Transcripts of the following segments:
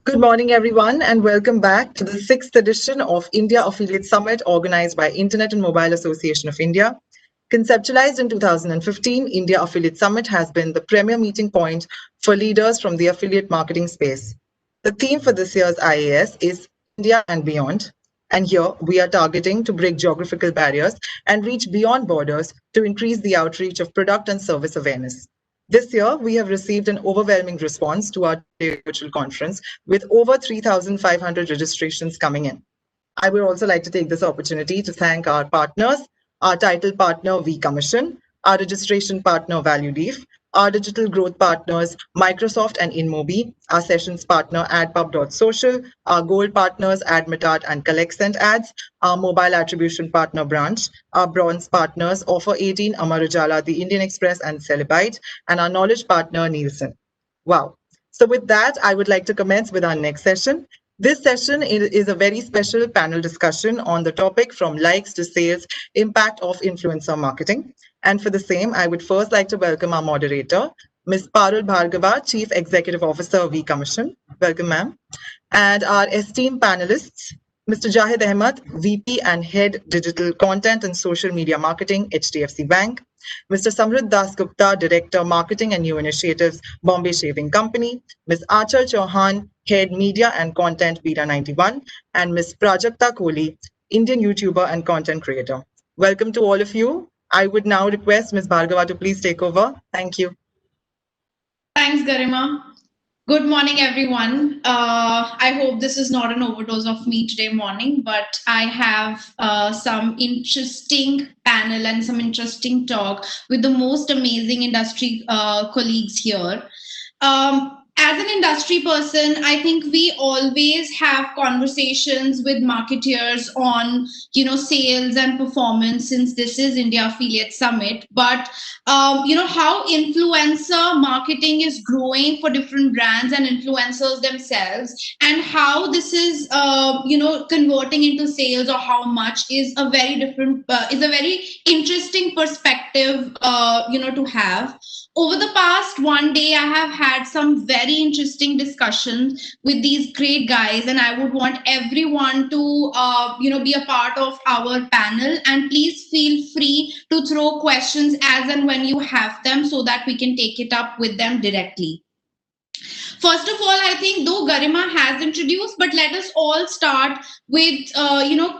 Good morning, everyone, and welcome back to the sixth edition of India Affiliate Summit organized by Internet and Mobile Association of India. Conceptualized in 2015, India Affiliate Summit has been the premier meeting point for leaders from the affiliate marketing space. The theme for this year's IAS is India and Beyond. And here we are targeting to break geographical barriers and reach beyond borders to increase the outreach of product and service awareness. This year, we have received an overwhelming response to our virtual conference with over 3,500 registrations coming in. I would also like to take this opportunity to thank our partners, our title partner, V Commission, our registration partner, ValueLeaf, our digital growth partners, Microsoft and InMobi, our sessions partner, AdPub.social, our gold partners, AdMetart and CollectSend Ads, our mobile attribution partner, Branch, our bronze partners, Offer18, Amar Ujala, The Indian Express, and Celebite, and our knowledge partner, Nielsen. Wow. So with that, I would like to commence with our next session. This session is a very special panel discussion on the topic from likes to sales, impact of influencer marketing. And for the same, I would first like to welcome our moderator, Ms. Parul Bhargava, Chief Executive Officer, V Commission. Welcome, ma'am. And our esteemed panelists, Mr. Jahid Ahmed, VP and Head Digital Content and Social Media Marketing, HDFC Bank. Mr. Samrit Das Gupta, Director, Marketing and New Initiatives, Bombay Shaving Company. Ms. Achal Chauhan, Head Media and Content, Beta 91. And Ms. Prajakta Kohli, Indian YouTuber and content creator. Welcome to all of you. I would now request Ms. Bhargava to please take over. Thank you. Thanks, Garima. Good morning, everyone. I hope this is not an overdose of me today morning, but I have some interesting panel and some interesting talk with the most amazing industry colleagues here. As an industry person, I think we always have conversations with marketeers on, sales and performance, since this is India Affiliate Summit. But how influencer marketing is growing for different brands and influencers themselves, and how this is converting into sales, or how much, is a very different is a very interesting perspective to have. Over the past one day, I have had some very interesting discussions with these great guys, and I would want everyone to be a part of our panel. And please feel free to throw questions as and when you have them, so that we can take it up with them directly. First of all, I think though Garima has introduced, but let us all start with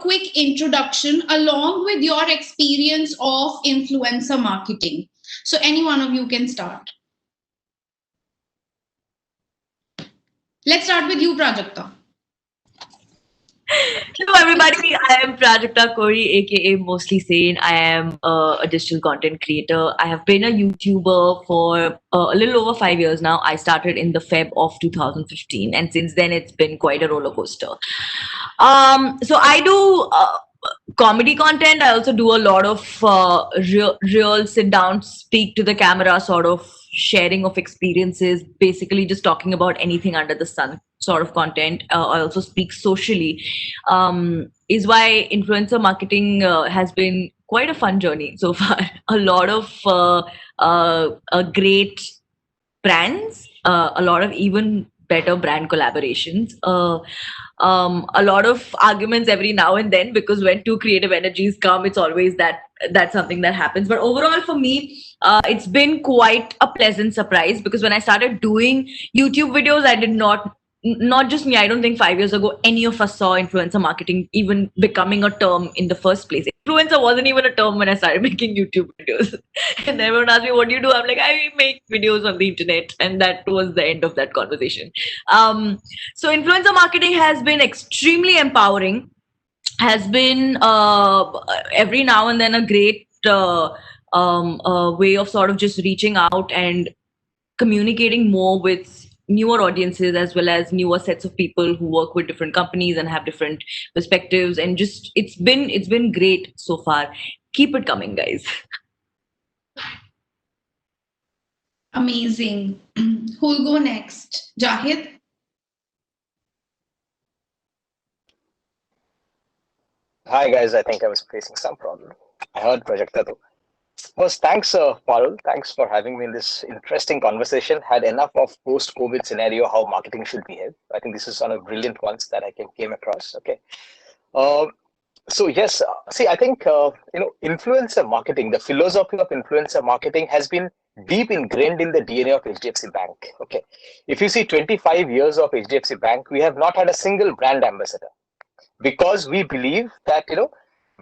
quick introduction along with your experience of influencer marketing. So any one of you can start. Let's start with you, Prajakta. Hello, everybody. I am Prajakta Kori, aka Mostly Sane. I am a digital content creator. I have been a YouTuber for a little over 5 years now. I started in the Feb of 2015, and since then it's been quite a roller coaster. So I do comedy content. I also do a lot of real sit down, speak to the camera sort of sharing of experiences, basically just talking about anything under the sun sort of content. I also speak socially, is why influencer marketing has been quite a fun journey so far. A lot of great brands, a lot of even better brand collaborations, a lot of arguments every now and then, because when two creative energies come, it's always that's something that happens. But overall for me, it's been quite a pleasant surprise, because when I started doing YouTube videos, I did not just me, I don't think 5 years ago any of us saw influencer marketing even becoming a term in the first place. Influencer wasn't even a term when I started making YouTube videos. And everyone asked me, what do you do? I'm like, I make videos on the internet. And that was the end of that conversation. So influencer marketing has been extremely empowering, has been every now and then a great way of sort of just reaching out and communicating more with newer audiences, as well as newer sets of people who work with different companies and have different perspectives. And just it's been great so far. Keep it coming, guys. Amazing. Who'll go next? Jahid? Hi guys, I think I was facing some problem. I heard Prajakta though. First, thanks, Parul. Thanks for having me in this interesting conversation. Had enough of post-COVID scenario, how marketing should behave. I think this is one of brilliant ones that came across. Okay. Uh, so yes, see, I think influencer marketing, the philosophy of influencer marketing has been deep ingrained in the DNA of HDFC Bank. Okay, if you see 25 years of HDFC Bank, we have not had a single brand ambassador because we believe that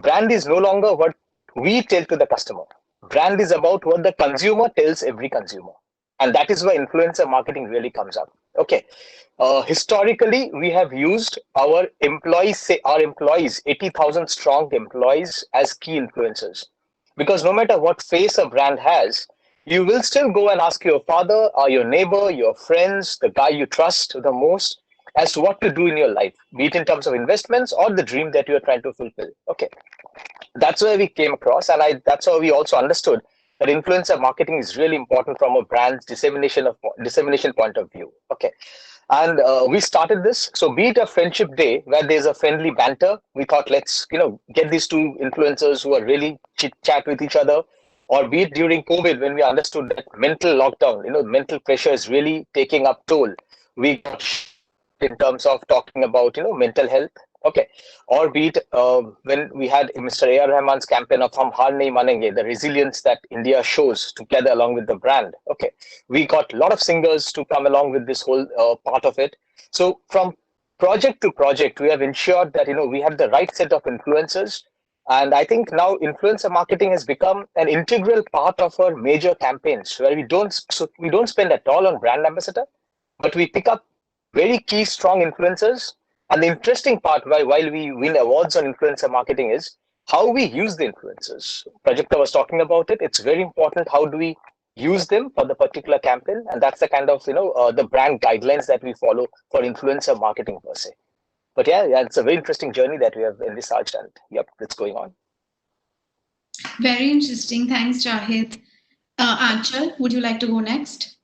brand is no longer what we tell to the customer. Brand is about what the consumer tells every consumer, and that is why influencer marketing really comes up. Okay, historically we have used our employees, say our employees, 80,000 strong employees, as key influencers, because no matter what face a brand has, you will still go and ask your father or your neighbor, your friends, the guy you trust the most, as to what to do in your life, be it in terms of investments or the dream that you are trying to fulfill. Okay, that's where we came across, and that's how we also understood that influencer marketing is really important from a brand's dissemination point of view. Okay, and we started this. So be it a friendship day where there's a friendly banter, we thought let's get these two influencers who are really chit chat with each other, or be it during COVID when we understood that mental lockdown, mental pressure is really taking up toll. We got in terms of talking about mental health. Okay, or be it when we had Mr. A.R. Rahman's campaign of Hum Haar Nahi Manenge, the resilience that India shows together along with the brand. Okay, we got a lot of singers to come along with this whole part of it. So from project to project, we have ensured that we have the right set of influencers, and I think now influencer marketing has become an integral part of our major campaigns, where we don't spend at all on brand ambassador, but we pick up very key strong influencers. And the interesting part, while we win awards on influencer marketing, is how we use the influencers. Prajakta was talking about it. It's very important. How do we use them for the particular campaign? And that's the kind of the brand guidelines that we follow for influencer marketing per se. But yeah, it's a very interesting journey that we have envisaged, and yep, it's going on. Very interesting. Thanks, Jahid. Anchal, would you like to go next?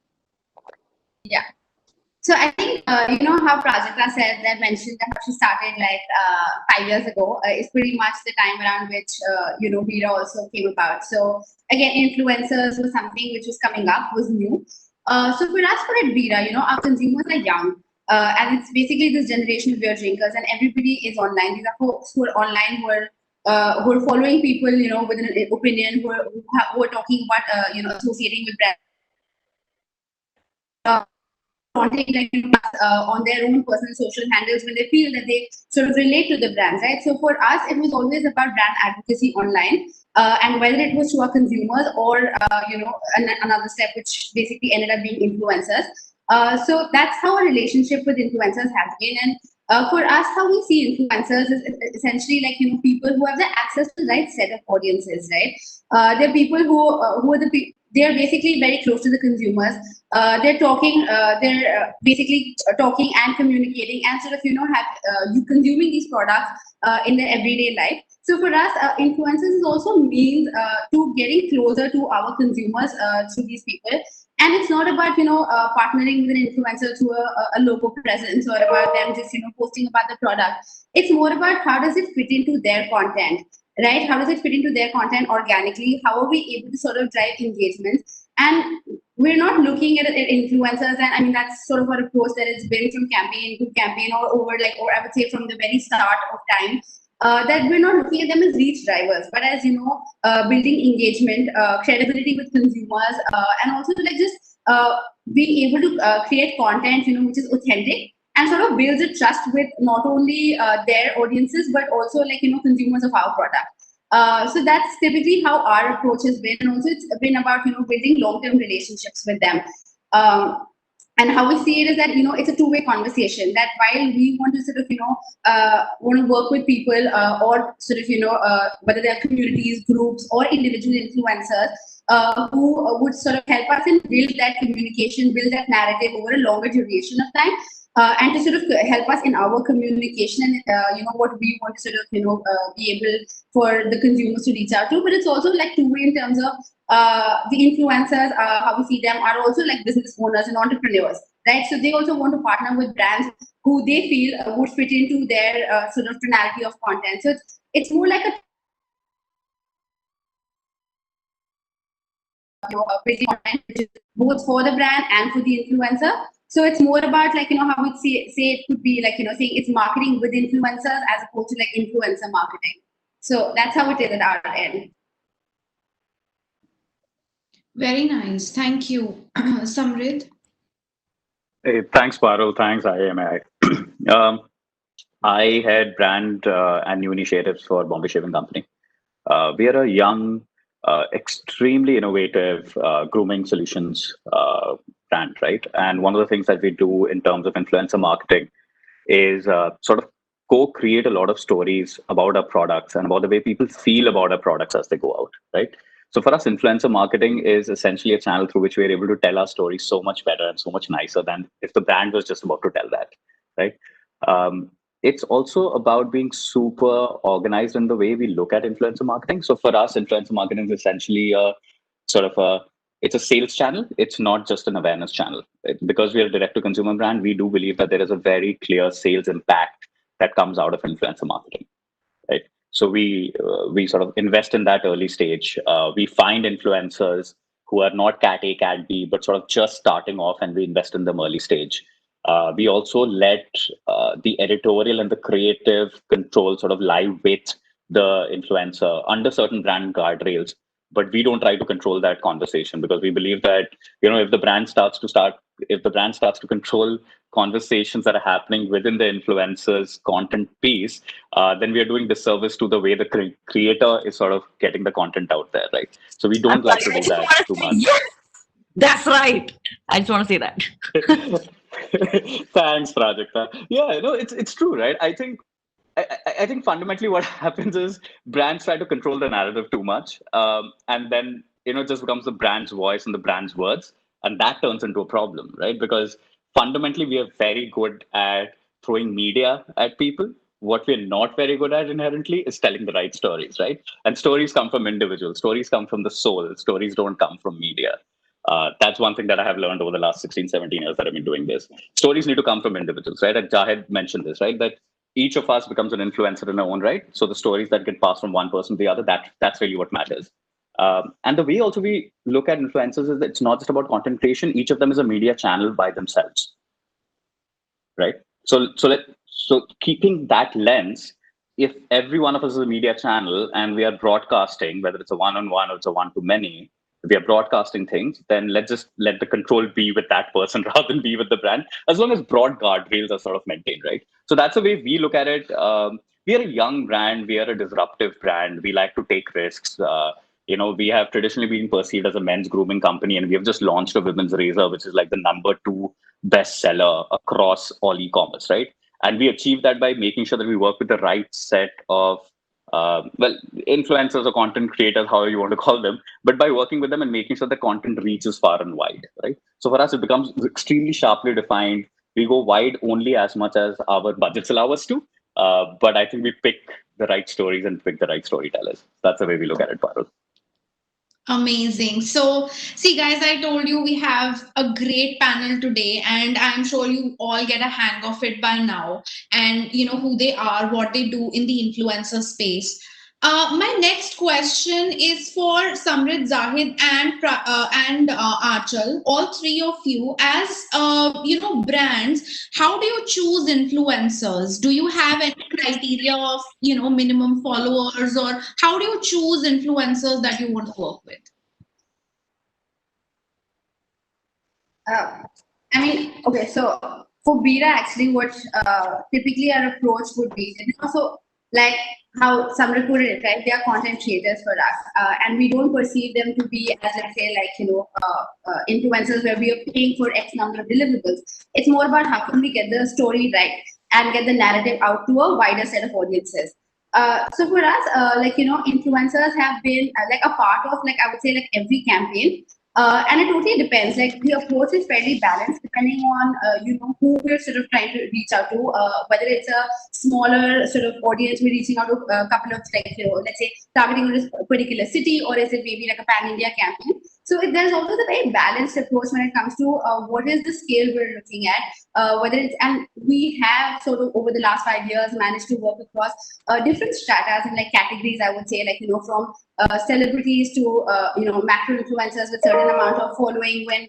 Yeah. So I think how Prajakta said that mentioned that she started like 5 years ago is pretty much the time around which Veera also came about. So again, influencers was something which was coming up, was new. So for us, for at Veera, our consumers are young, and it's basically this generation of beer drinkers, and everybody is online. These are folks who are online, who are following people, with an opinion, who are talking about associating with brands. Content on their own personal social handles when they feel that they sort of relate to the brands, right? So for us, it was always about brand advocacy online, and whether it was to our consumers or another step which basically ended up being influencers. So that's how our relationship with influencers has been, and for us, how we see influencers is essentially like people who have the access to the right set of audiences, right? They're people who are they are basically very close to the consumers. They're talking, basically talking and communicating and sort of, you consuming these products in their everyday life. So for us, influencers is also means to getting closer to our consumers through these people. And it's not about, partnering with an influencer to a logo presence or about them just, posting about the product. It's more about how does it fit into their content, right? How does it fit into their content organically? How are we able to sort of drive engagement? And we're not looking at influencers, and I mean that's sort of our approach that it's been from campaign to campaign or or I would say from the very start of time. That we're not looking at them as reach drivers, but as building engagement, credibility with consumers, and also to like just being able to create content, which is authentic and sort of builds a trust with not only their audiences but also like consumers of our product. So that's typically how our approach has been, and also it's been about building long-term relationships with them. And how we see it is that it's a two-way conversation. That while we want to sort of want to work with people or sort of whether they're communities, groups, or individual influencers who would sort of help us in build that communication, build that narrative over a longer duration of time. And to sort of help us in our communication and what we want to sort of be able for the consumers to reach out to. But it's also like two-way in terms of the influencers, how we see them are also like business owners and entrepreneurs, right? So they also want to partner with brands who they feel would fit into their sort of tonality of content. So it's more like a building content, which is both for the brand and for the influencer. So it's more about like, how we say it could be like, saying it's marketing with influencers as opposed to like influencer marketing. So that's how it is at our end. Very nice. Thank you, Samrid. Hey, thanks, Parul. Thanks, IAMI. I head brand and new initiatives for Bombay Shaving Company. We are a young, extremely innovative grooming solutions brand, right? And one of the things that we do in terms of influencer marketing is sort of co-create a lot of stories about our products and about the way people feel about our products as they go out, right? So for us, influencer marketing is essentially a channel through which we're able to tell our stories so much better and so much nicer than if the brand was just about to tell that, right? It's also about being super organized in the way we look at influencer marketing. So for us, influencer marketing is essentially a sort of it's a sales channel. It's not just an awareness channel. Because we are a direct to consumer brand, we do believe that there is a very clear sales impact that comes out of influencer marketing, right? So we sort of invest in that early stage. We find influencers who are not cat A, cat B, but sort of just starting off, and we invest in them early stage. We also let the editorial and the creative control sort of lie with the influencer under certain brand guardrails. But we don't try to control that conversation, because we believe that, if the brand starts to control conversations that are happening within the influencer's content piece, then we are doing disservice to the way the creator is sort of getting the content out there, right? So we don't like to do that too much. Yes, that's right. I just want to say that. Thanks, Prajakta. Yeah, it's true, right? I think fundamentally what happens is brands try to control the narrative too much, and then it just becomes the brand's voice and the brand's words, and that turns into a problem, right? Because fundamentally we are very good at throwing media at people. What we're not very good at inherently is telling the right stories, right? And stories come from individuals. Stories come from the soul. Stories don't come from media. That's one thing that I have learned over the last 16, 17 years that I've been doing this. Stories need to come from individuals, right? And Jahid mentioned this, right? That each of us becomes an influencer in our own right. So the stories that get passed from one person to the other, that's really what matters. And the way also we look at influencers is that it's not just about content creation. Each of them is a media channel by themselves, right? So keeping that lens, if every one of us is a media channel and we are broadcasting, whether it's a one-on-one or it's a one-to-many, if we are broadcasting things, then let's just let the control be with that person rather than be with the brand, as long as broad guardrails are sort of maintained, right? So that's the way we look at it. We are a young brand. We are a disruptive brand. We like to take risks. We have traditionally been perceived as a men's grooming company, and we have just launched a women's razor, which is like the #2 bestseller across all e-commerce, right? And we achieve that by making sure that we work with the right set of influencers or content creators, however you want to call them, but by working with them and making sure the content reaches far and wide, right? So for us, it becomes extremely sharply defined. We go wide only as much as our budgets allow us to, but I think we pick the right stories and pick the right storytellers. That's the way we look at it, Parul. Amazing. So, see, guys, I told you we have a great panel today, and I'm sure you all get a hang of it by now. And you know who they are, what they do in the influencer space. My next question is for Samrid, Zahid, and Achal, all three of you. As brands, how do you choose influencers? Do you have any criteria of minimum followers, or how do you choose influencers that you want to work with? Okay, so for Bira, actually, what typically our approach would be, so like how Samrit put it, right? They are content creators for us, and we don't perceive them to be as, let's say, influencers where we are paying for X number of deliverables. It's more about how can we get the story right and get the narrative out to a wider set of audiences. So for us, influencers have been like a part of, I would say, every campaign. And it totally depends. The approach is fairly balanced depending on who we're sort of trying to reach out to. Whether it's a smaller sort of audience, we're reaching out to a couple of let's say targeting a particular city, or is it maybe like a pan-India campaign? There's also the very balanced approach when it comes to what is the scale we're looking at, whether it's, and we have sort of over the last 5 years managed to work across different stratas and like categories, I would say, like, from celebrities to, macro influencers with certain amount of following, when,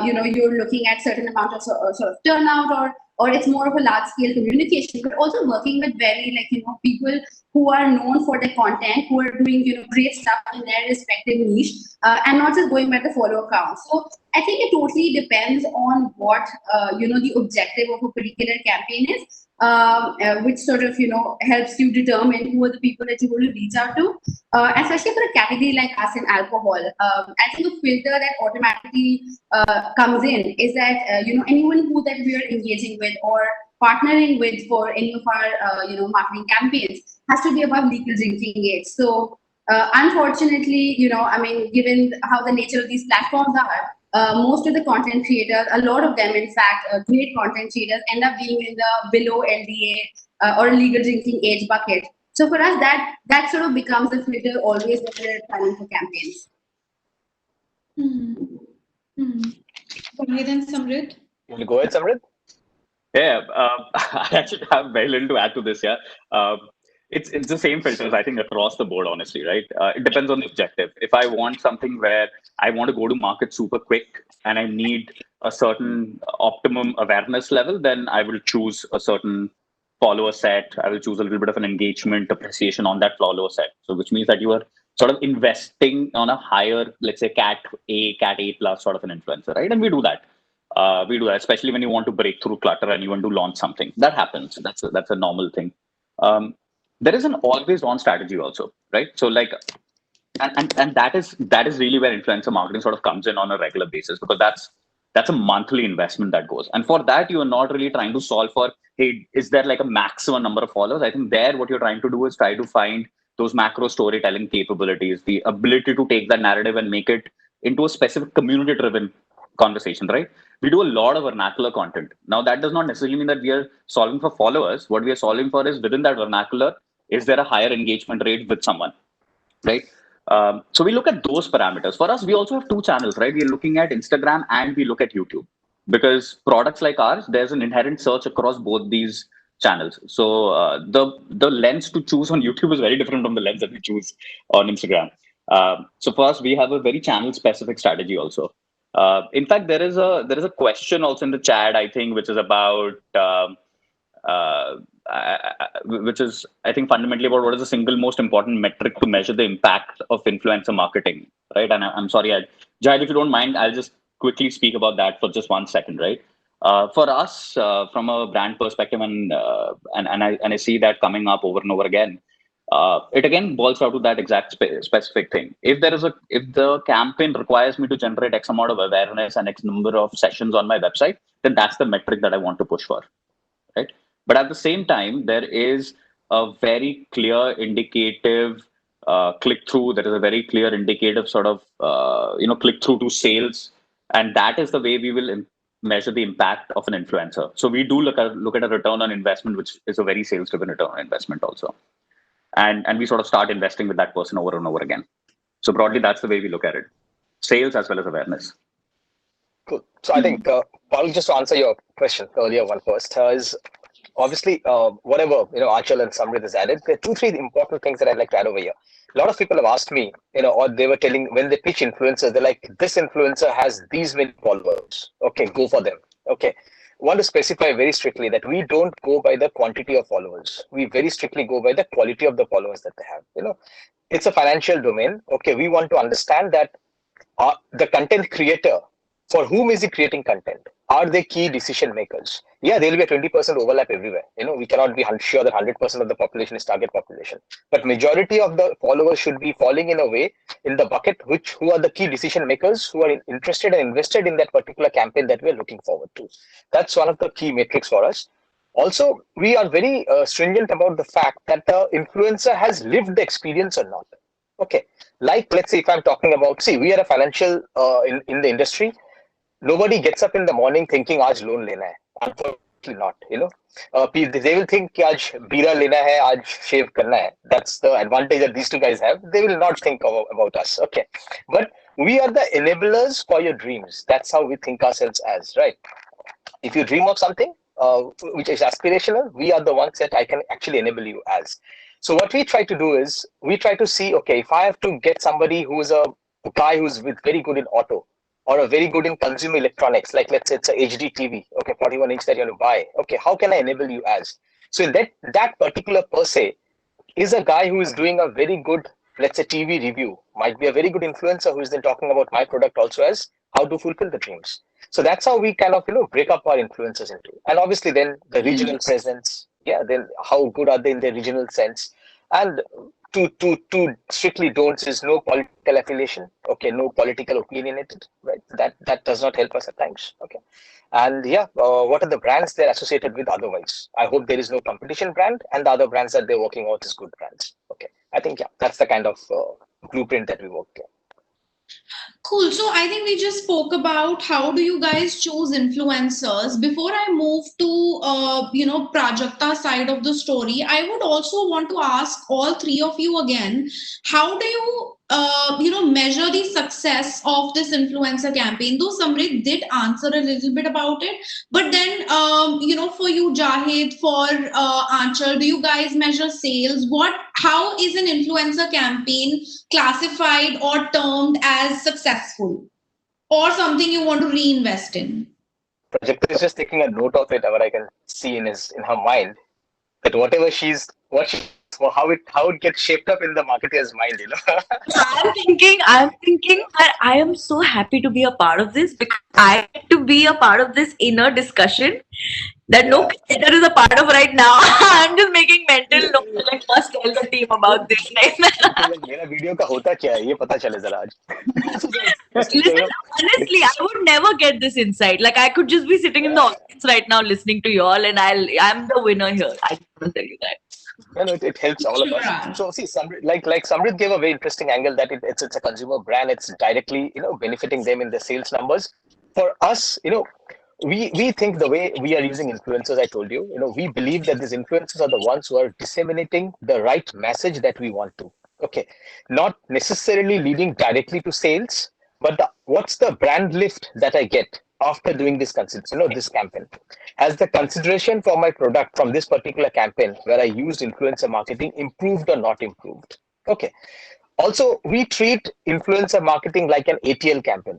you're looking at certain amount of sort of turnout, or it's more of a large scale communication, but also working with very, like, people who are known for their content, who are doing, great stuff in their respective niche, and not just going by the follower count. So I think it totally depends on what, the objective of a particular campaign is, which sort of, helps you determine who are the people that you want to reach out to. Especially for a category like us in alcohol, I think a filter that automatically comes in is that, anyone who that we are engaging with or partnering with for any of our, marketing campaigns has to be above legal drinking age. So, unfortunately, given how the nature of these platforms are, most of the content creators, a lot of them, in fact, great content creators, end up being in the below LDA or legal drinking age bucket. So for us, that sort of becomes the filter always when we're planning for campaigns. Okay, then Samrit. You want to go ahead, Samrit? Yeah, I actually have very little to add to this. Yeah, it's the same filters, I think, across the board. Honestly, right? It depends on the objective. If I want something where I want to go to market super quick and I need a certain optimum awareness level, then I will choose a certain follower set. I will choose a little bit of an engagement appreciation on that follower set. So, which means that you are sort of investing on a higher, let's say, cat A plus sort of an influencer, right? And we do that. We do that, especially when you want to break through clutter and you want to launch something. That happens. That's a normal thing. There is an always on strategy also, right? So like, and that is really where influencer marketing sort of comes in on a regular basis, because that's a monthly investment that goes. And for that, you are not really trying to solve for, hey, is there like a maximum number of followers? I think there what you're trying to do is try to find those macro storytelling capabilities, the ability to take that narrative and make it into a specific community driven conversation, right? We do a lot of vernacular content. Now, that does not necessarily mean that we are solving for followers. What we are solving for is, within that vernacular, is there a higher engagement rate with someone, right? So we look at those parameters. For us, we also have two channels, right? We're looking at Instagram and we look at YouTube, because products like ours, there's an inherent search across both these channels. So the lens to choose on YouTube is very different from the lens that we choose on Instagram. So for us, we have a very channel specific strategy also. In fact, there is a question also in the chat, I think, which is about which is, I think, fundamentally about what is the single most important metric to measure the impact of influencer marketing, right? And I'm sorry, Jahid, if you don't mind, I'll just quickly speak about that for just 1 second, right? For us, from a brand perspective, and I see that coming up over and over again. It again boils down to that exact specific thing. If the campaign requires me to generate X amount of awareness and X number of sessions on my website, then that's the metric that I want to push for, right? But at the same time, there is a very clear indicative click through. There is a very clear indicative sort of click through to sales, and that is the way we will measure the impact of an influencer. So we do look at a return on investment, which is a very sales driven return on investment also. And we sort of start investing with that person over and over again. So broadly, that's the way we look at it. Sales as well as awareness. Cool. So I think, Paul, just to answer your question, earlier one first, is obviously, whatever, Achal and Samrit has added, there are 2-3 important things that I'd like to add over here. A lot of people have asked me, or they were telling, when they pitch influencers, they're like, this influencer has these many followers. Okay, go for them. Okay. I want to specify very strictly that we don't go by the quantity of followers. We very strictly go by the quality of the followers that they have. It's a financial domain. Okay, we want to understand that the content creator, for whom is he creating content? Are they key decision makers? Yeah, there will be a 20% overlap everywhere. We cannot be sure that 100% of the population is target population. But majority of the followers should be falling in a way in the bucket who are the key decision makers who are interested and invested in that particular campaign that we're looking forward to. That's one of the key metrics for us. Also, we are very stringent about the fact that the influencer has lived the experience or not. Okay, like let's say if I'm talking about, we are a financial in the industry. Nobody gets up in the morning thinking, "Aaj loan lena hai." absolutely not. They will think कि आज बीरा लेना है, आज shave करना है. That's the advantage that these two guys have. They will not think about us. Okay, but we are the enablers for your dreams. That's how we think ourselves as, right? If you dream of something which is aspirational, we are the ones that I can actually enable you as. So what we try to do is we try to see, okay, if I have to get somebody who is a guy who's with very good in auto or a very good in consumer electronics, like let's say it's a HD TV, okay, 41 inch that you want to buy, okay, how can I enable you as? So in that particular per se is a guy who is doing a very good, let's say TV review, might be a very good influencer who is then talking about my product also as how to fulfill the dreams. So that's how we kind of break up our influencers into, and obviously then the regional presence. Yeah, then how good are they in their regional sense, and two strictly don'ts is no political affiliation. Okay, no political opinionated. Right, that does not help us at times. Okay, and yeah, what are the brands they're associated with otherwise? I hope there is no competition brand, and the other brands that they're working out is good brands. Okay, I think yeah, that's the kind of blueprint that we work here. Cool. So I think we just spoke about how do you guys choose influencers. Before I move to Prajakta side of the story, I would also want to ask all three of you again, how do you measure the success of this influencer campaign? Though Samrit did answer a little bit about it, but then for you, Jahid, for Anchal, do you guys measure sales? How is an influencer campaign classified or termed as successful, or something you want to reinvest in? Prajakta is just taking a note of it, what I can see in her mind, that how it gets shaped up in the marketer's mind, I'm thinking that I am so happy to be a part of this, because I get to be a part of this inner discussion that no creator is a part of right now. I'm just making mental notes. Like, must tell the team about this. मेरा video का होता क्या है ये पता चले जरा आज. Listen, honestly, I would never get this insight. Like, I could just be sitting in the audience right now listening to you all, and I'm the winner here. I just want to tell you that. No, it helps all of us. So see, like Samrit gave a very interesting angle that it's a consumer brand. It's directly benefiting them in the sales numbers. For us, we think the way we are using influencers, I told you, we believe that these influencers are the ones who are disseminating the right message that we want to. Okay, not necessarily leading directly to sales, but what's the brand lift that I get after doing this this campaign? Has the consideration for my product from this particular campaign where I used influencer marketing improved or not improved? Okay. Also, we treat influencer marketing like an ATL campaign.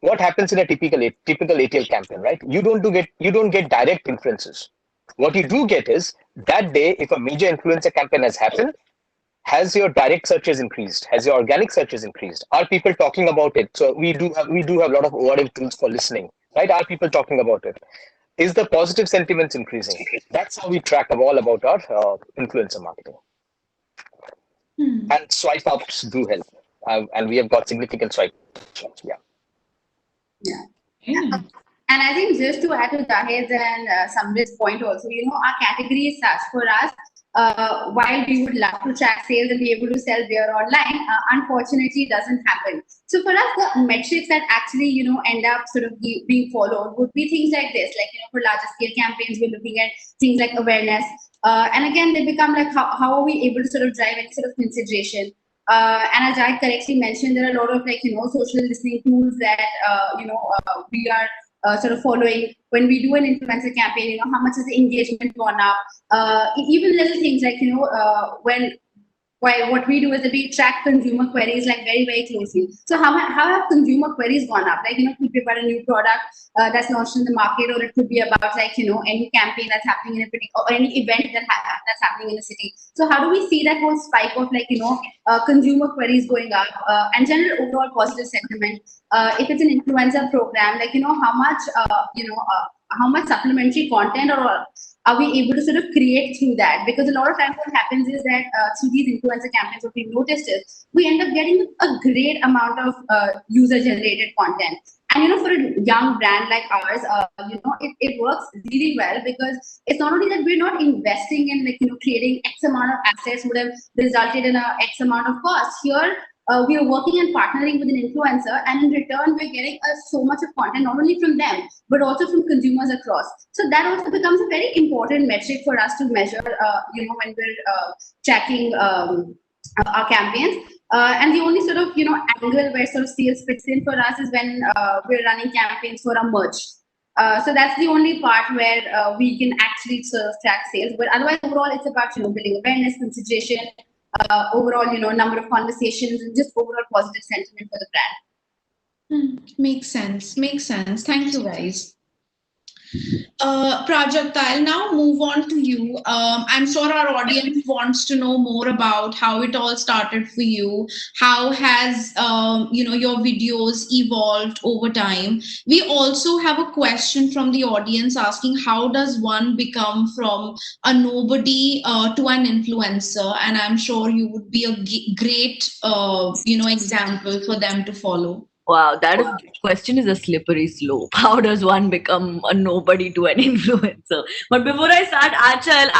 What happens in a typical ATL campaign, right? You don't get direct influences. What you do get is that day, if a major influencer campaign has happened, has your direct searches increased? Has your organic searches increased? Are people talking about it? So we do have a lot of ORM tools for listening, right? Are people talking about it? Is the positive sentiments increasing? That's how we track all about our influencer marketing. And swipe ups do help, and we have got significant swipe ups. Yeah. And I think just to add to Jahid's and Samrit's point also, our category is such for us. While we would love to track sales and be able to sell beer online, unfortunately, it doesn't happen. So for us, the metrics that actually, end up sort of being followed would be things like this. Like, for larger scale campaigns, we're looking at things like awareness. And again, they become like, how are we able to sort of drive any sort of consideration? And as I correctly mentioned, there are a lot of social listening tools that, we are sort of following when we do an influencer campaign. How much is the engagement gone up? Even little things like what we do is that we track consumer queries like very, very closely. So how have consumer queries gone up? Like, it could be about a new product that's launched in the market, or it could be about any campaign that's happening in a particular, or any event that's happening in a city. So how do we see that whole spike of consumer queries going up and general overall positive sentiment? If it's an influencer program, how much supplementary content or are we able to sort of create through that? Because a lot of times what happens is that through these influencer campaigns, what we've noticed is we end up getting a great amount of user-generated content. And for a young brand like ours, it works really well, because it's not only that we're not investing in creating X amount of assets would have resulted in a X amount of cost. Here, we are working and partnering with an influencer, and in return, we're getting so much of content, not only from them, but also from consumers across. So that also becomes a very important metric for us to measure, when we're tracking our campaigns. And the only sort of, angle where sort of sales fits in for us is when we're running campaigns for our merch. So that's the only part where we can actually sort of track sales. But otherwise, overall, it's about, building awareness, consideration, overall, number of conversations, and just overall positive sentiment for the brand. Makes sense. Makes sense. Thank you, guys. Prajakta, I'll now move on to you. I'm sure our audience wants to know more about how it all started for you. How has your videos evolved over time? We also have a question from the audience asking, how does one become from a nobody to an influencer? And I'm sure you would be a great example for them to follow. Wow, question is a slippery slope. How does one become a nobody to an influencer? But before I start, Achal,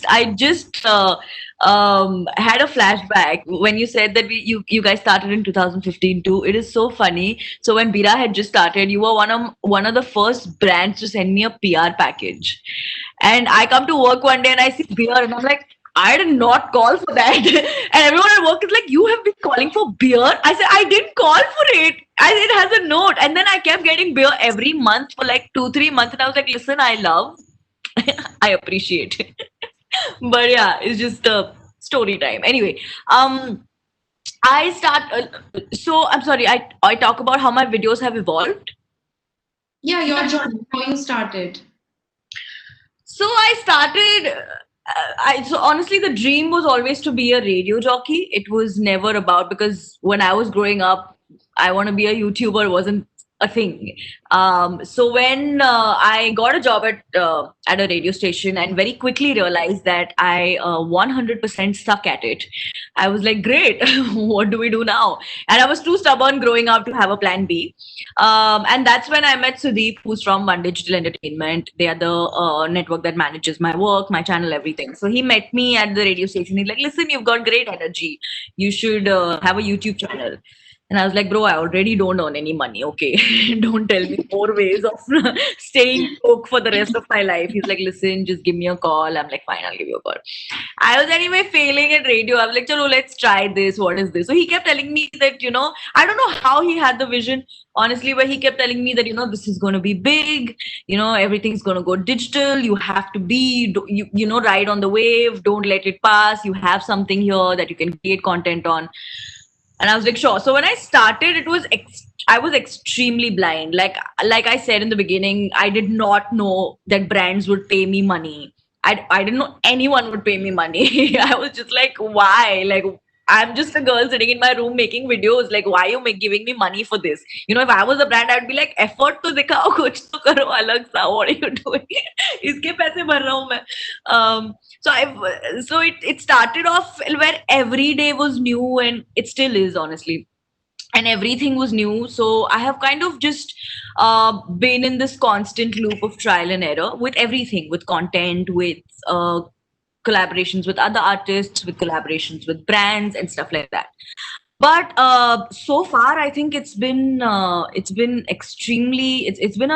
I just had a flashback when you said that you guys started in 2015 too. It is so funny. So when Bira had just started, you were one of the first brands to send me a PR package, and I come to work one day and I see Bira and I'm like, I did not call for that. And everyone at work is like, you have been calling for beer? I said, I didn't call for it. It has a note. And then I kept getting beer every month for like 2-3 months. And I was like, listen, I love, I appreciate it. But yeah, it's just a story time. Anyway, I start, so I'm sorry, I talk about how my videos have evolved. Yeah, your journey, how you started. So I started... so honestly, the dream was always to be a radio jockey. It was never about, because when I was growing up, I want to be a YouTuber wasn't a thing. So when I got a job at a radio station and very quickly realized that I 100% suck at it, I was like, great, what do we do now? And I was too stubborn growing up to have a plan B. And that's when I met Sudeep, who's from One Digital Entertainment. They are the network that manages my work, my channel, everything. So he met me at the radio station. He's like, listen, you've got great energy. You should have a YouTube channel. And I was like, bro, I already don't earn any money. Okay. Don't tell me more ways of staying broke for the rest of my life. He's like, listen, just give me a call. I'm like, fine, I'll give you a call. I was anyway failing at radio. I was like, chalo, let's try this. What is this? So he kept telling me that, I don't know how he had the vision, honestly, but he kept telling me that, this is going to be big. Everything's going to go digital. You have to be, ride on the wave. Don't let it pass. You have something here that you can create content on. And I was like, sure. So when I started, I was extremely blind. Like I said in the beginning, I did not know that brands would pay me money. I didn't know anyone would pay me money. I was just like, why? Like, I'm just a girl sitting in my room making videos. Like, why are you giving me money for this? If I was a brand, I'd be like, effort to dikhao, kuch to karo alag sa. What are you doing? Iske paise bhar raha hu main. So it started off where every day was new, and it still is, honestly. And everything was new. So I have kind of just been in this constant loop of trial and error with everything, with content, with collaborations with other artists, with collaborations with brands and stuff like that. But so far, I think it's been extremely, it's been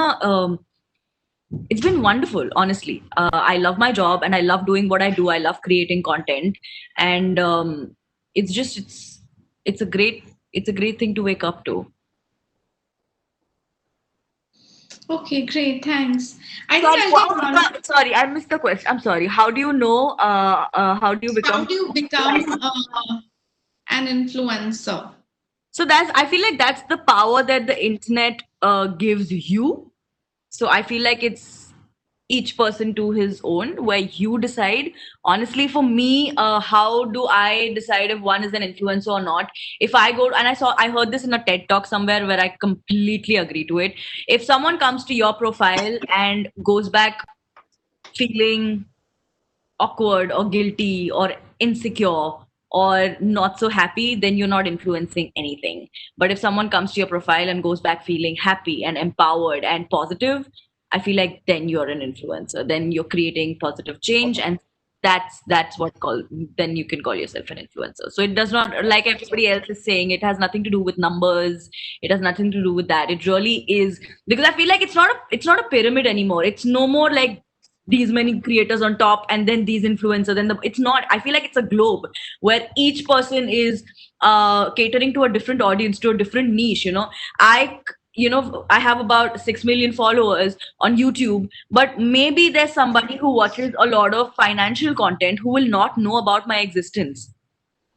wonderful, honestly. I love my job and I love doing what I do. I love creating content, and it's a great thing to wake up to. Okay, great, thanks. Sorry, I missed the question. I'm sorry. How do you know? How do you become an influencer? So I feel like that's the power that the internet gives you. So I feel like it's each person to his own, where you decide. Honestly, for me, how do I decide if one is an influencer or not? If I go, and I heard this in a TED talk somewhere where I completely agree to it. If someone comes to your profile and goes back feeling awkward or guilty or insecure or not so happy, then you're not influencing anything. But if someone comes to your profile and goes back feeling happy and empowered and positive, I feel like then you're an influencer. Then you're creating positive change and that's what then you can call yourself an influencer. So it does not, like everybody else is saying, it has nothing to do with numbers, it has nothing to do with that. It really is, because I feel like it's not a pyramid anymore. It's no more like these many creators on top and then these influencers, and it's not. I feel like it's a globe where each person is catering to a different audience, to a different niche. I have about 6 million followers on YouTube, but maybe there's somebody who watches a lot of financial content who will not know about my existence.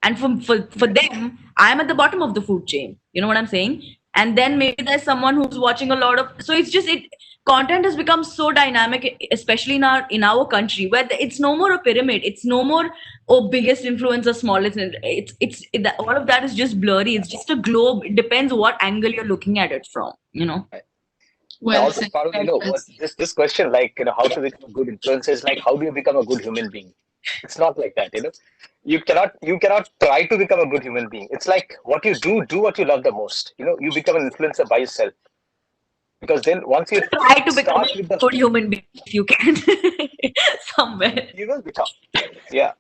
And for them, I'm at the bottom of the food chain. You know what I'm saying? And then maybe there's someone who's watching a lot of, so it's just it content has become so dynamic, especially in our country, where it's no more a pyramid. It's no more, oh, biggest influencer, smallest. All of that is just blurry. It's just a globe. It depends what angle you're looking at it from. Well Also, said. Parul, Well said. this question, like, how to become a good influencer is like, how do you become a good human being? It's not like that. You cannot try to become a good human being. It's like what you do what you love the most. You become an influencer by yourself. Because then once you Try to become start with a good human being if you can somewhere. you will become. Yeah.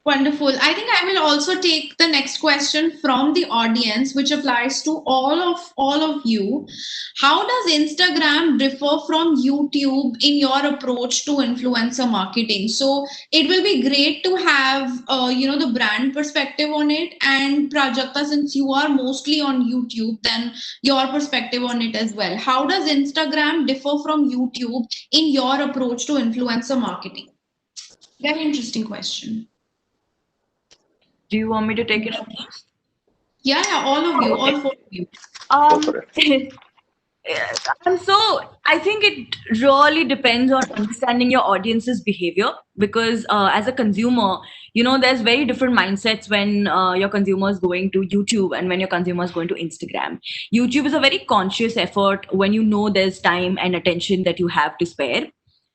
Wonderful. I think I will also take the next question from the audience, which applies to all of you. How does Instagram differ from YouTube in your approach to influencer marketing? So it will be great to have the brand perspective on it. And Prajakta, since you are mostly on YouTube, then your perspective on it as well. How does Instagram differ from YouTube in your approach to influencer marketing? Very interesting question. Do you want me to take it up? Yeah, all of you, all four of you. Go for it. And so I think it really depends on understanding your audience's behavior, because as a consumer, there's very different mindsets when your consumer is going to YouTube and when your consumer is going to Instagram. YouTube is a very conscious effort when there's time and attention that you have to spare.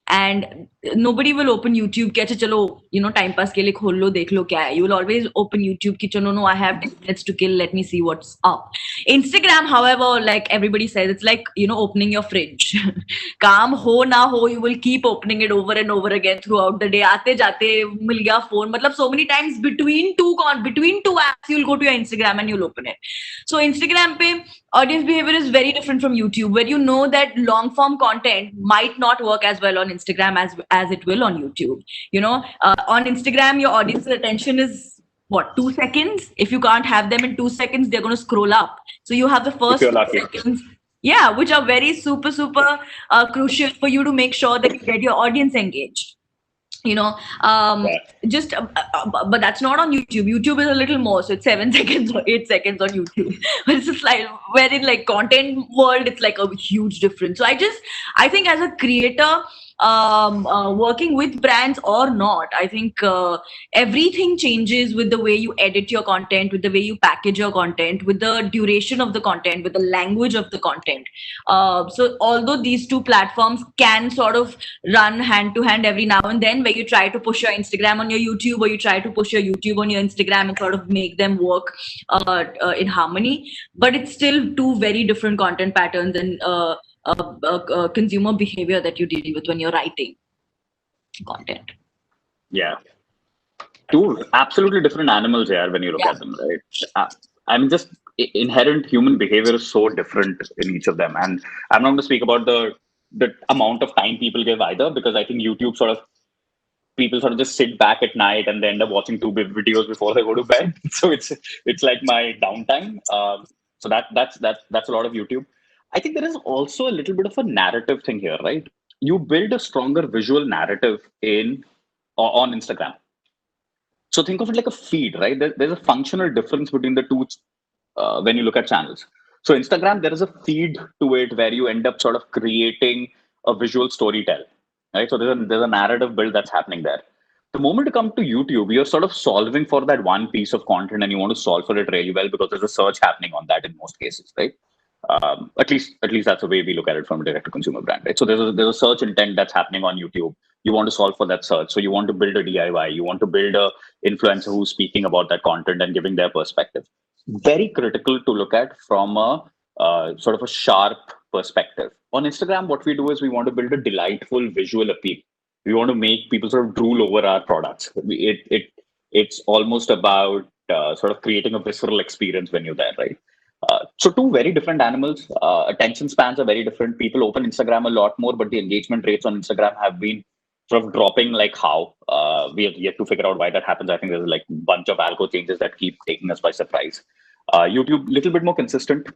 And nobody will open YouTube कि अच्छा चलो time pass के लिए खोल लो देख लो क्या है. You will always open YouTube कि चलो no, I have 10 minutes to kill, let me see what's up. Instagram, however, like everybody says, it's like opening your fridge. काम हो ना हो, you will keep opening it over and over again throughout the day. आते जाते मिल गया phone, मतलब so many times between two apps you'll go to your Instagram and you'll open it. So Instagram पे audience behavior is very different from YouTube, where that long form content might not work as well on Instagram as it will on YouTube. On Instagram, your audience's attention is what, 2 seconds? If you can't have them in 2 seconds, they're going to scroll up. So you have the first 2 seconds, which are very super crucial for you to make sure that you get your audience engaged. Just but that's not on YouTube. YouTube is a little more, so it's 7 seconds or 8 seconds on YouTube. But it's just like, where in like content world, it's like a huge difference. So I think as a creator, working with brands or not, I think everything changes with the way you edit your content, with the way you package your content, with the duration of the content, with the language of the content. So although these two platforms can sort of run hand to hand every now and then, where you try to push your Instagram on your YouTube, or you try to push your YouTube on your Instagram and sort of make them work in harmony, but it's still two very different content patterns and consumer behavior that you deal with when you're writing content. Yeah. Two absolutely different animals here when you look at them, right? I mean, just inherent human behavior is so different in each of them. And I'm not going to speak about the amount of time people give either, because I think YouTube people sort of just sit back at night and they end up watching 2 videos before they go to bed. So it's like my downtime. So that's a lot of YouTube. I think there is also a little bit of a narrative thing here, right? You build a stronger visual narrative on Instagram. So think of it like a feed, right? There's a functional difference between the two when you look at channels. So Instagram, there is a feed to it where you end up sort of creating a visual storytell, right? So there's a narrative build that's happening there. The moment you come to YouTube, you're sort of solving for that one piece of content, and you want to solve for it really well because there's a search happening on that in most cases, right? At least that's the way we look at it from a direct to consumer brand, right? So there's a search intent that's happening on YouTube. You want to solve for that search. So you want to build a DIY. You want to build a influencer who's speaking about that content and giving their perspective. Very critical to look at from a sort of a sharp perspective. On Instagram, what we do is we want to build a delightful visual appeal. We want to make people sort of drool over our products. It's almost about sort of creating a visceral experience when you're there, right? So two very different animals. Attention spans are very different. People open Instagram a lot more, but the engagement rates on Instagram have been sort of dropping like how. We have yet to figure out why that happens. I think there's like a bunch of algo changes that keep taking us by surprise. YouTube, little bit more consistent.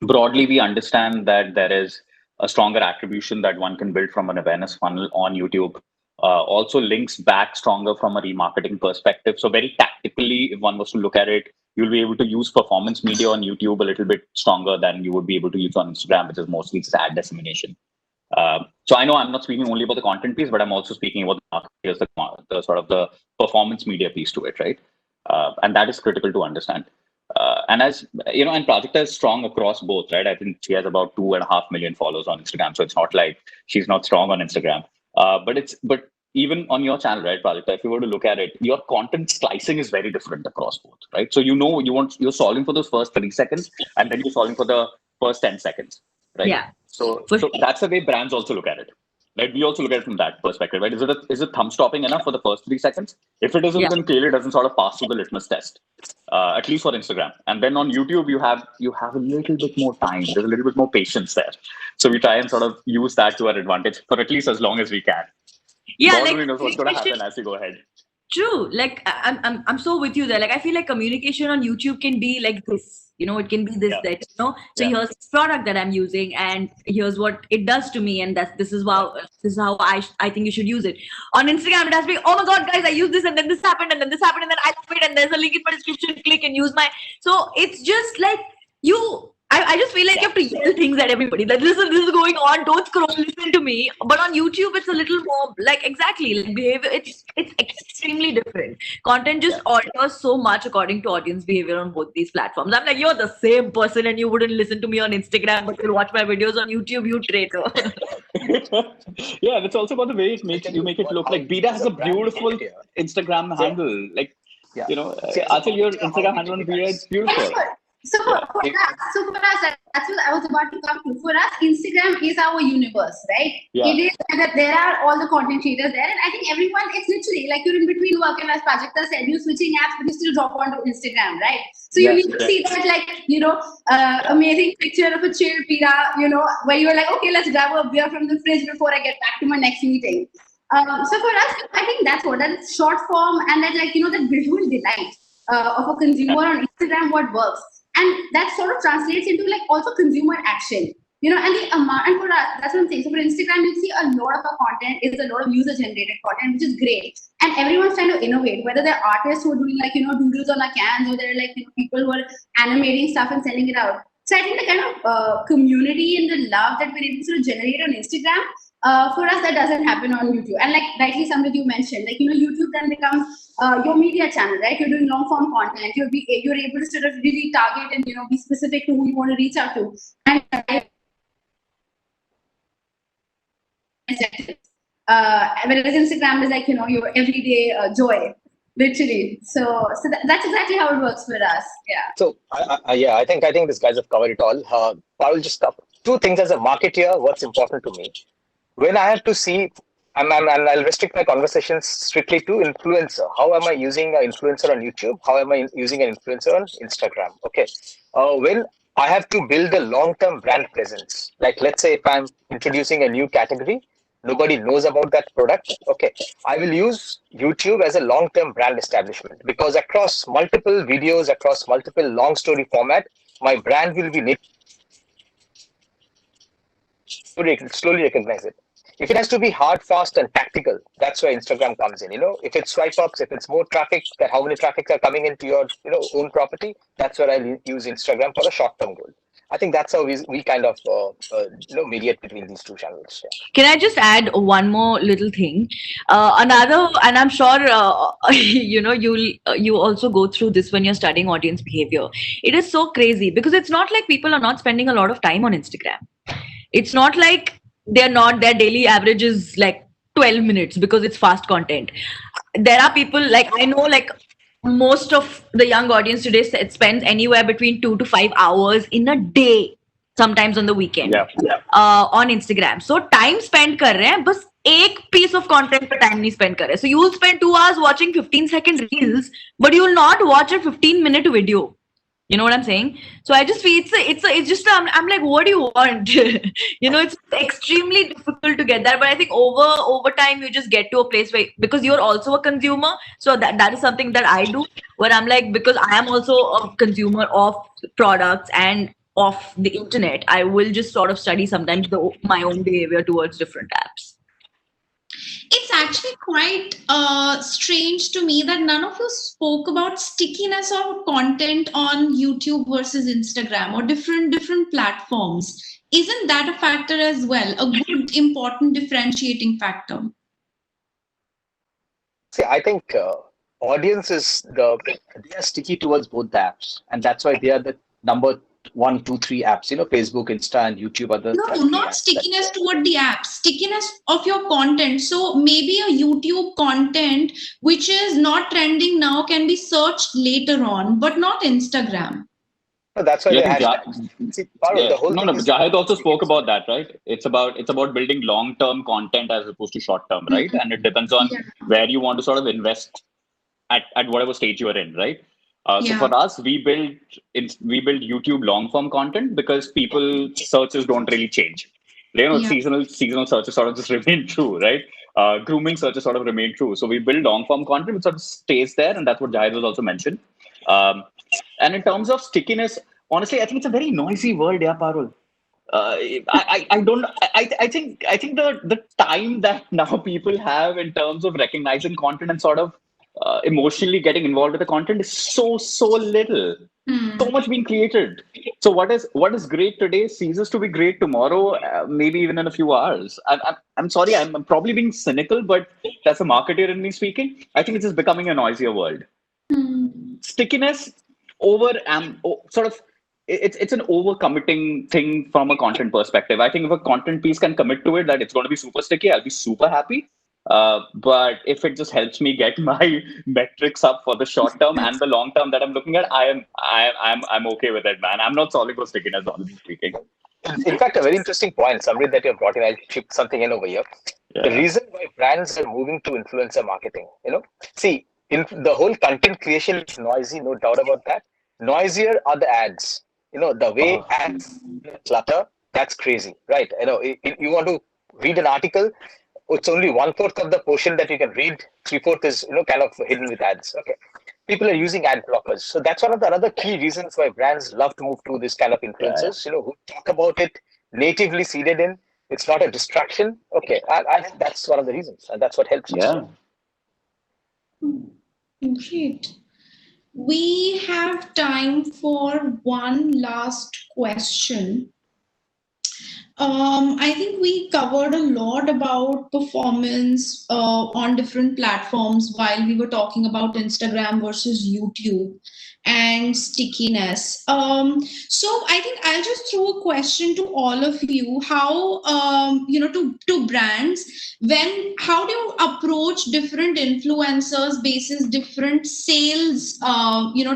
Broadly, we understand that there is a stronger attribution that one can build from an awareness funnel on YouTube. Also links back stronger from a remarketing perspective. So very tactically, if one was to look at it, you'll be able to use performance media on YouTube a little bit stronger than you would be able to use on Instagram, which is mostly just ad dissemination. So I know I'm not speaking only about the content piece, but I'm also speaking about the sort of the performance media piece to it, right? And that is critical to understand. And as you know, and Prajakta is strong across both, right? I think she has about 2.5 million followers on Instagram, so it's not like she's not strong on Instagram. But even on your channel, right, Prajakta, if you were to look at it, your content slicing is very different across both, right? So you're solving for those first 3 seconds, and then you're solving for the first 10 seconds, right? Yeah. So that's the way brands also look at it. Right? We also look at it from that perspective, right? Is it thumb stopping enough for the first 3 seconds? If it isn't, then clearly it doesn't sort of pass through the litmus test, at least for Instagram. And then on YouTube, you have a little bit more time. There's a little bit more patience there. So we try and sort of use that to our advantage for at least as long as we can. Yeah, God like only knows what's going to happen as we go ahead. True. Like I'm so with you there. Like I feel like communication on YouTube can be like this. It can be this, that, So here's this product that I'm using, and here's what it does to me, and this is how I think you should use it. On Instagram, it has to be, oh my god, guys, I used this, and then this happened, and then this happened, and then I love it, and there's a link in my description. Click and use my. So it's just like I just feel like you have to yell things at everybody. Like, listen, this is going on. Don't scroll. Listen to me. But on YouTube, it's a little more like behavior. It's extremely different. Content just alters so much according to audience behavior on both these platforms. I'm like, you're the same person, and you wouldn't listen to me on Instagram, but you'll watch my videos on YouTube. You traitor. Yeah, that's also about the way you make it look like. Bida has a beautiful Instagram handle. Like, Achal, your Instagram handle on Bida is beautiful. So for us, that's what I was about to come to. For us, Instagram is our universe, right? Yeah. It is that there are all the content creators there, and I think everyone, it's literally like you're in between work, and as Prajakta said, you're switching apps, but you still drop onto Instagram, right? So you need to see that, like, amazing picture of a chill Pira, where you're like, okay, let's grab a beer from the fridge before I get back to my next meeting. So for us, I think that's short form, and that, like, that visual delight of a consumer on Instagram, what works. And that sort of translates into like also consumer action, and the amount, and for us, that's what I'm saying. So for Instagram, you see a lot of our content is a lot of user generated content, which is great. And everyone's trying to innovate, whether they're artists who are doing like, doodles on our cans, or they're like, people who are animating stuff and sending it out. So I think the kind of community and the love that we're able to sort of generate on Instagram, for us, that doesn't happen on YouTube. And like rightly somebody you mentioned, like, YouTube then becomes your media channel, right? You're doing long form content. You're able to sort of really target and, be specific to who you want to reach out to. And whereas Instagram is like, your everyday joy, literally. So that's exactly how it works for us. Yeah. So I think these guys have covered it all. I will just cover 2 things as a marketer. What's important to me when I have to see, and I'll restrict my conversations strictly to influencer. How am I using an influencer on YouTube? How am I using an influencer on Instagram? Okay. When I have to build a long-term brand presence, like let's say if I'm introducing a new category, nobody knows about that product. Okay. I will use YouTube as a long-term brand establishment, because across multiple videos, across multiple long story format, my brand will be slowly recognize it. If it has to be hard, fast, and tactical, that's where Instagram comes in. If it's swipe ups, if it's more traffic, that how many traffic are coming into your own property, that's where I use Instagram for a short term goal. I think that's how we kind of mediate between these 2 channels. Yeah. Can I just add one more little thing? Another, and I'm sure you also go through this when you're studying audience behavior. It is so crazy because it's not like people are not spending a lot of time on Instagram. It's not like their daily average is like 12 minutes because it's fast content. There are people, like, I know, like, most of the young audience today spends anywhere between 2 to 5 hours in a day, sometimes on the weekend, on Instagram. So time spent kar rahe hain, bas एक piece of content पे time नहीं spend करे. So you will spend 2 hours watching 15-second reels, but you will not watch a 15-minute video. You know what I'm saying? So I just feel it's just I'm like, what do you want? You know, it's extremely difficult to get that. But I think over time you just get to a place where, because you're also a consumer, so that is something that I do, where I'm like, because I am also a consumer of products and of the internet, I will just sort of study sometimes my own behavior towards different apps. It's actually quite strange to me that none of you spoke about stickiness of content on YouTube versus Instagram or different platforms. Isn't that a factor as well? A good, important differentiating factor? See, I think audiences, they are sticky towards both the apps, and that's why they are the number 1, 2, 3 apps. You know, Facebook, Insta, and YouTube are the No, not stickiness toward the app, stickiness of your content. So maybe a YouTube content which is not trending now can be searched later on, but not Instagram. No, that's why Yeah, they I think hashtags. See, Parul, the whole no, thing no, but is Jahid also spoke about that, right? It's about building long-term content as opposed to short-term, right? And it depends on where you want to sort of invest at whatever stage you are in, right? So for us, we build YouTube long-form content because people searches don't really change. You know, seasonal searches sort of just remain true, right? Grooming searches sort of remain true. So we build long-form content which sort of stays there, and that's what Jahid was also mentioned. And in terms of stickiness, honestly, I think it's a very noisy world, yeah, Parul. I think the time that now people have in terms of recognizing content and sort of emotionally getting involved with the content is so little. So much being created. So what is great today ceases to be great tomorrow, maybe even in a few hours. I'm sorry, I'm probably being cynical, but that's a marketer in me speaking. I think it's just becoming a noisier world. Stickiness sort of it's an overcommitting thing from a content perspective. I think if a content piece can commit to it that it's going to be super sticky, I'll be super happy. But if it just helps me get my metrics up for the short term and the long term that I'm looking at, I'm okay with it, man. I'm not solving for stickiness, honestly speaking. in fact, a very interesting point, Samrit, that you have brought in. I'll chip something in over here. Yeah. The reason why brands are moving to influencer marketing, see, the whole content creation is noisy, no doubt about that. Noisier are the ads. The way ads clutter, that's crazy, right? You want to read an article, it's only 1/4 of the portion that you can read. 3/4 is, kind of hidden with ads. Okay. People are using ad blockers. So that's one of the other key reasons why brands love to move to this kind of influencers, who talk about it natively seeded in. It's not a distraction. Okay. I think that's one of the reasons. And that's what helps us. Great. We have time for one last question. I think we covered a lot about performance on different platforms while we were talking about Instagram versus YouTube and stickiness. So I think I'll just throw a question to all of you. How, to brands, how do you approach different influencers basis different sales,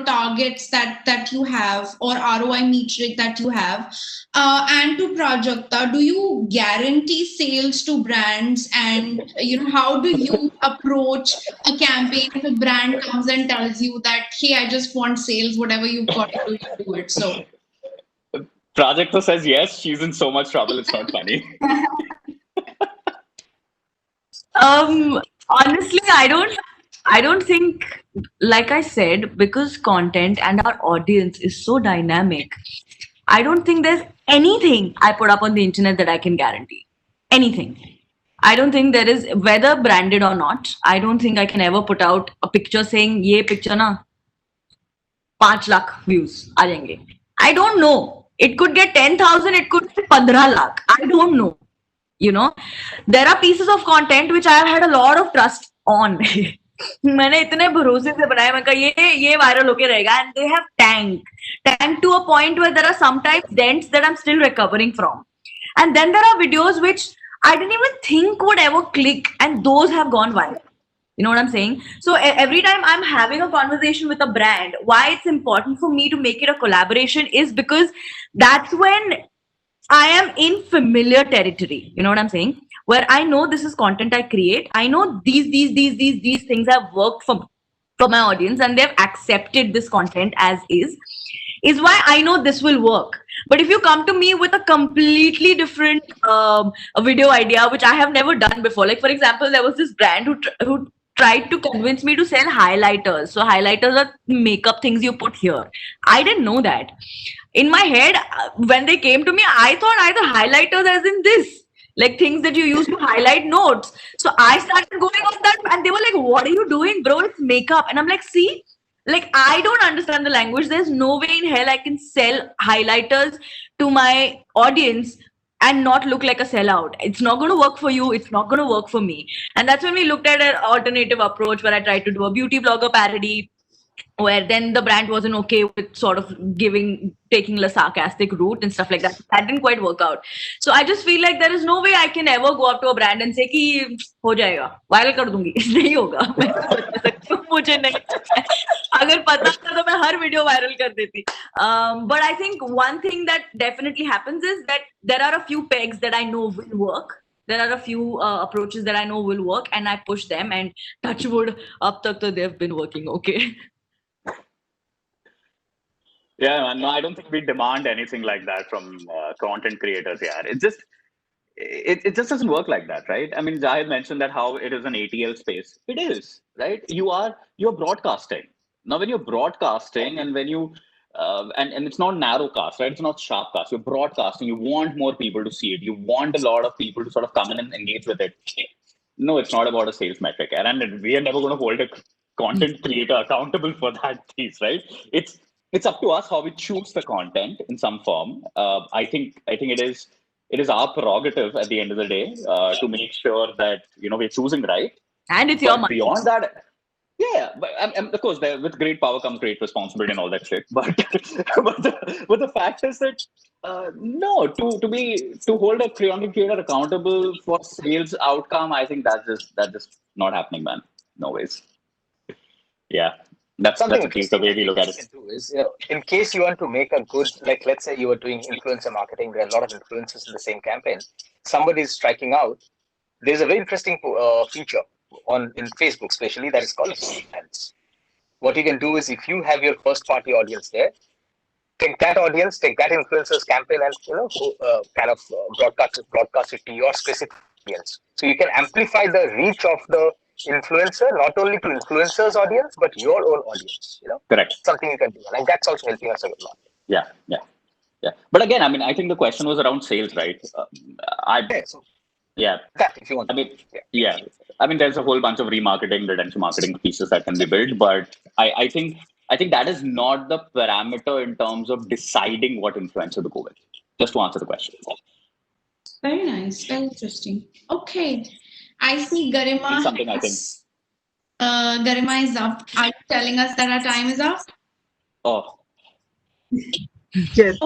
targets that you have or ROI metric that you have? And to Prajakta, do you guarantee sales to brands? And how do you approach a campaign if a brand comes and tells you that, hey, I just want sales, whatever you've got to do, you do it. So Prajakta says yes, she's in so much trouble, it's not funny. Honestly, I don't think, like I said, because content and our audience is so dynamic, I don't think there's anything I put up on the internet that I can guarantee. Anything. I don't think there is, whether branded or not, I don't think I can ever put out a picture saying, ye picture na 5 lakh views aa jayenge. I don't know. It could get 10,000, it could be 15 lakh. I don't know. There are pieces of content which I have had a lot of trust on. मैंने इतने भरोसे से बनाया, मैं कहा ये viral होके रहेगा, and they have tanked to a point where there are sometimes dents that I'm still recovering from. And then there are videos which I didn't even think would ever click, and those have gone viral. You know what I'm saying? So every time I'm having a conversation with a brand, why it's important for me to make it a collaboration is because that's when I am in familiar territory. You know what I'm saying? where I know this is content I create. I know these things have worked for my audience, and they've accepted this content as is why I know this will work. But if you come to me with a completely different a video idea, which I have never done before, like for example, there was this brand who tried to convince me to sell highlighters. So highlighters are makeup things you put here. I didn't know that. In my head, when they came to me, I thought either highlighters as in this, like things that you use to highlight notes. So I started going on that, and they were like, "What are you doing, bro? It's makeup." And I'm like, "See, like I don't understand the language. There's no way in hell I can sell highlighters to my audience and not look like a sellout. It's not going to work for you. It's not going to work for me." And that's when we looked at an alternative approach where I tried to do a beauty blogger parody, where then the brand wasn't okay with sort of taking a sarcastic route and stuff like that. That didn't quite work out. So I just feel like there is no way I can ever go up to a brand and say कि हो जाएगा, viral कर दूंगी. नहीं होगा. मैं बता सकती हूँ, मुझे नहीं पता है. अगर पता था तो मैं हर वीडियो viral कर देती. But I think one thing that definitely happens is that there are a few pegs that I know will work. There are a few approaches that I know will work, and I push them, and touch wood, up tak to they've been working okay. Yeah, man, no, I don't think we demand anything like that from content creators. Yeah, it just doesn't work like that, right? I mean, Zahid mentioned that how it is an ATL space. It is, right? You're broadcasting. Now, when you're broadcasting, and when you and it's not narrow cast, right? It's not sharp cast. You're broadcasting. You want more people to see it. You want a lot of people to sort of come in and engage with it. No, it's not about a sales metric, and we are never going to hold a content creator accountable for that piece, right? It's up to us how we choose the content in some form. I think it is our prerogative at the end of the day to make sure that we're choosing right. And it's your money. Beyond that, yeah, but of course, with great power comes great responsibility and all that shit. But but the fact is that no, to hold a content creator accountable for sales outcome, I think that's just not happening, man. No ways. Yeah. That's at least the way we look at it. Is, in case you want to make a good, like let's say you were doing influencer marketing, there are a lot of influencers in the same campaign. Somebody is striking out. There's a very interesting feature in Facebook, especially, that is called fans. What you can do is, if you have your first party audience there, take that audience, take that influencer's campaign, and kind of broadcast it to your specific audience. So you can amplify the reach of the influencer, not only to influencer's audience, but your own audience. Correct. Something you can do, and that's also helping us a lot. Yeah. But again, I mean, I think the question was around sales, right? Yeah. That, if you want. I mean, yeah. I mean, there's a whole bunch of remarketing, retention marketing pieces that can be built, but I think that is not the parameter in terms of deciding what influencer to go with. Just to answer the question. Very nice. Very interesting. Okay. I see Garima. Something I think. Garima is up. Are you telling us that our time is up? Oh. Yes.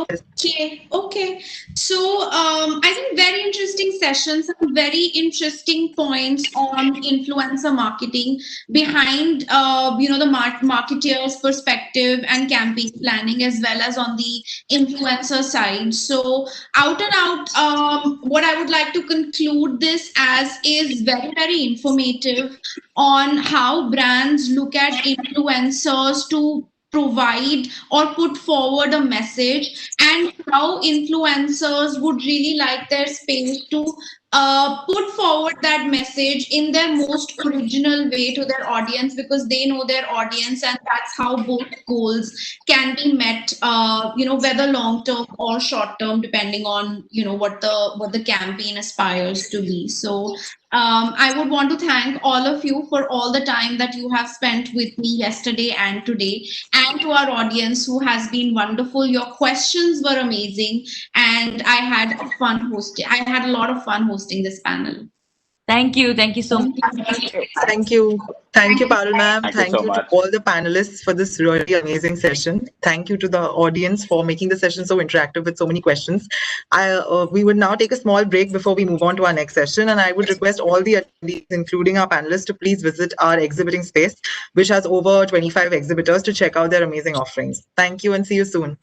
Okay. So I think very interesting session, some very interesting points on influencer marketing behind the marketeer's perspective and campaign planning, as well as on the influencer side. So out and out, what I would like to conclude this as is very, very informative on how brands look at influencers to provide or put forward a message, and how influencers would really like their space to put forward that message in their most original way to their audience, because they know their audience, and that's how both goals can be met, whether long term or short term, depending on what the campaign aspires to be. So I would want to thank all of you for all the time that you have spent with me yesterday and today, and to our audience who has been wonderful. Your questions were amazing, and I had a lot of fun hosting this panel. Thank you so much. Thank you, Parul ma'am. Thank you so much to all the panelists for this really amazing session. Thank you to the audience for making the session so interactive with so many questions. We would now take a small break before we move on to our next session, and I would request all the attendees, including our panelists, to please visit our exhibiting space, which has over 25 exhibitors, to check out their amazing offerings. Thank you, and see you soon.